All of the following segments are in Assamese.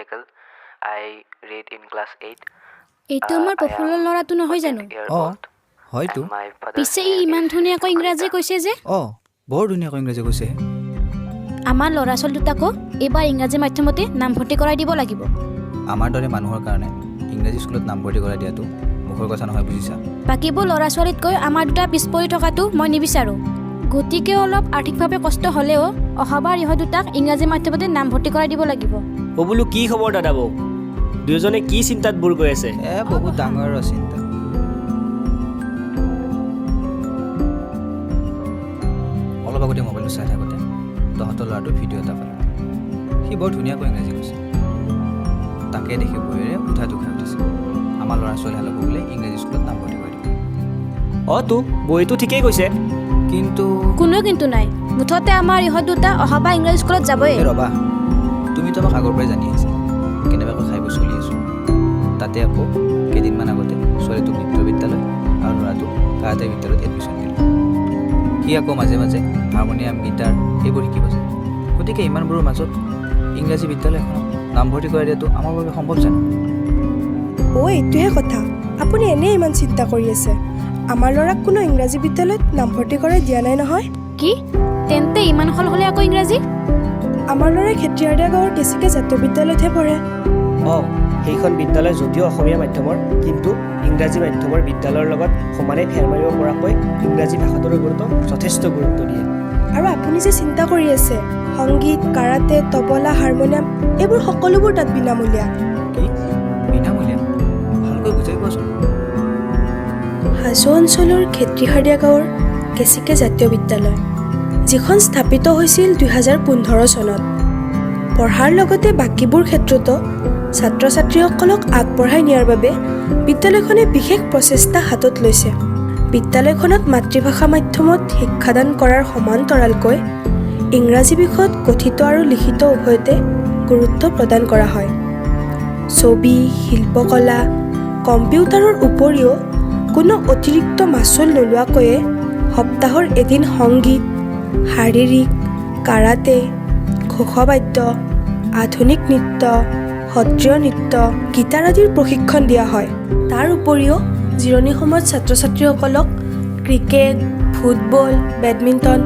Michael. I read in class 8. এইটো আমাৰ প্ৰফুল্লৰ ল'ৰাটো নহয় জানো? হয়তো। And my father's পিছে ই name ইমান is ধুনীয়াকৈ ইংৰাজী Sukrita. কৈছে যে? বৰ ধুনীয়াকৈ ইংৰাজী কৈছে। আমাৰ ল'ৰা ছোৱালী দুটাকো এইবাৰ ইংৰাজী মাধ্যমতে নামভৰ্তি কৰাই দিব লাগিব। আমাৰ দৰে মানুহৰ কাৰণে ইংৰাজী স্কুলত নামভৰ্তি কৰাই দিয়াটো মুখৰ কথা নহয়, বুজিছা? বাকীবোৰ ল'ৰা ছোৱালীতকৈ আমাৰ দুটা পিছ পৰি থকাটো মই নিবিচাৰোঁ। গতিকে অলপ আৰ্থিকভাৱে কষ্ট হ'লেও অহাবাৰ ইহঁত দুটাক ইংৰাজী মাধ্যমতে নামভৰ্তি কৰাই দিব লাগিব। বোলো কি খবৰ দাদা বৌ? দুয়োজনে কি চিন্তাত বুৰ গৈ আছে? বহুত ডাঙৰ চিন্তা। অলপ আগতে মোবাইলটো চাই থাকোঁতে তহঁতৰ ল'ৰাটোৰ ভিডিঅ' এটা পালোঁ। সি বৰ ধুনীয়াকৈ ইংৰাজী কৈছে। তাকে দেখি বৌৰে উঠাটো খাই উঠিছে। আমাৰ ল'ৰা ছোৱালীহালকো বোলে ইংৰাজী স্কুলত নামভৰ্তি কৰি দিব। তো বৌটো ঠিকেই কৈছে, কিন্তু কোনো কিন্তু নাই। মুঠতে আমাৰ ইহঁত দুটা অহাবাৰ ইংৰাজী স্কুলত যাবই। ৰ'বা, তুমিতো আমাক আগৰ পৰাই জানি আহিছা কেনেবাকৈ খাই বৈ চলি আছোঁ। তাতে আকৌ কেইদিনমান আগতে ছোৱালীটোক নৃত্য বিদ্যালয় আৰু ল'ৰাটোক কাৰাটে বিদ্যালয়ত এডমিশ্যন দিলোঁ। সি আকৌ মাজে মাজে হাৰমনিয়াম, গীটাৰ এইবোৰ শিকিব যায়। গতিকে ইমানবোৰৰ মাজত ইংৰাজী বিদ্যালয়খনক নামভৰ্তি কৰাই দিয়াটো আমাৰ বাবে সম্ভৱ জানো? এইটোহে কথা। আপুনি এনেই ইমান চিন্তা কৰি আছে। আমাৰ ল'ৰাক কোনো ইংৰাজী বিদ্যালয়ত নামভৰ্তি কৰাই দিয়া নাই নহয়। কি তেন্তে ইমান সল হ'লে আকৌ ইংৰাজী? আমাৰ ল'ৰাই খেতিয়াৰদা গাঁৱৰ কেচিকে জাতীয় বিদ্যালয়তহে পঢ়ে। সেইখন বিদ্যালয় যদিও অসমীয়া মাধ্যমৰ, কিন্তু ইংৰাজী মাধ্যমৰ বিদ্যালয়ৰ লগত সমানে ফেৰ মাৰিব পৰাকৈ ইংৰাজী ভাষাটোৰ ওপৰতো যথেষ্ট গুৰুত্ব দিয়ে। আৰু আপুনি যে চিন্তা কৰি আছে, সংগীত, কাৰাটে, তবলা, হাৰমনিয়াম এইবোৰ সকলোবোৰ তাত বিনামূলীয়া। কি বিনামূলীয়া? ভালকৈ বুজাই কোৱাচোন। হাজো অঞ্চলৰ খেত্ৰীহাৰীয়া গাঁৱৰ কেচিকে জাতীয় বিদ্যালয়, যিখন স্থাপিত হৈছিল 2015 চনত। পঢ়াৰ লগতে বাকীবোৰ ক্ষেত্ৰতো ছাত্ৰ ছাত্ৰীসকলক আগবঢ়াই নিয়াৰ বাবে বিদ্যালয়খনে বিশেষ প্ৰচেষ্টা হাতত লৈছে। বিদ্যালয়খনত মাতৃভাষা মাধ্যমত শিক্ষাদান কৰাৰ সমান্তৰালকৈ ইংৰাজী বিষয়ত কথিত আৰু লিখিত উভয়তে গুৰুত্ব প্ৰদান কৰা হয়। ছবি, শিল্পকলা, কম্পিউটাৰৰ উপৰিও কোনো অতিৰিক্ত মাচুল নোলোৱাকৈয়ে সপ্তাহৰ এদিন সংগীত, শাৰীৰিক, কাৰাটে, ঘোষবাদ্য, আধুনিক নৃত্য, সত্ৰীয় নৃত্য, গীটাৰ আদিৰ প্ৰশিক্ষণ দিয়া হয়। তাৰ উপৰিও জিৰণি সময়ত ছাত্ৰ ছাত্ৰীসকলক ক্ৰিকেট, ফুটবল, বেডমিণ্টন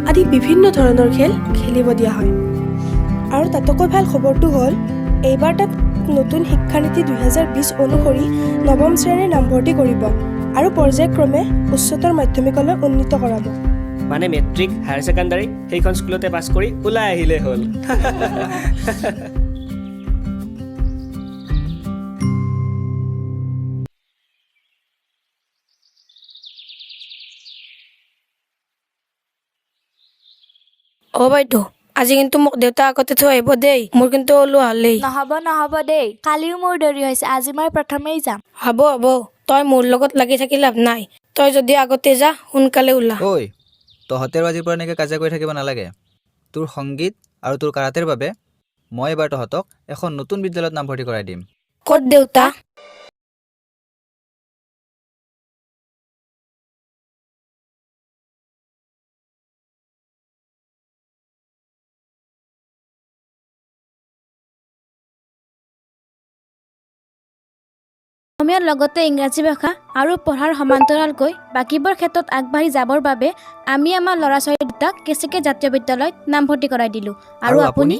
আদি বিভিন্ন ধৰণৰ খেল খেলিব দিয়া হয়। আৰু তাতকৈ ভাল খবৰটো হ'ল, এইবাৰ তাত নতুন শিক্ষানীতি 2020 অনুসৰি 9ম শ্ৰেণীৰ নামভৰ্তি কৰিব আৰু পৰ্যায়ক্ৰমে উচ্চতৰ মাধ্যমিকলৈ উন্নীত কৰাব। মানে মেট্ৰিক, হায়াৰ ছেকেণ্ডাৰী সেইখন স্কুলতে পাছ কৰি ওলাই আহিলেই হ'ল। বাইদেউ, আজি কিন্তু মোক দেউতা আগতে থৈ আহিব দেই। মোৰ কিন্তু ওলোৱা হ'লেই। নহ'ব দেই, কালিও মোৰ দেৰি হৈছে। আজি মই প্ৰথমেই যাম। হ'ব, তই মোৰ লগত লাগি থাকি লাভ নাই। তই যদি আগতে যা, সোনকালে ওলা। তহঁতেও আজিৰ পৰা এনেকৈ কাজিয়া কৰি থাকিব নালাগে। তোৰ সংগীত আৰু তোৰ কাৰাটেৰ বাবে মই এবাৰ তহঁতক এখন নতুন বিদ্যালয়ত নামভৰ্তি কৰাই দিম। ক'ত দেউতা? অসমীয়াৰ লগতে ইংৰাজী ভাষা আৰু পঢ়াৰ সমান্তৰালকৈ বাকীবোৰ ক্ষেত্ৰত আগবাঢ়ি যাবৰ বাবে আমি আমাৰ ল'ৰা ছোৱালী দুটাক কেচিকে জাতীয় বিদ্যালয়ত নামভৰ্তি কৰাই দিলোঁ। আৰু আপুনি?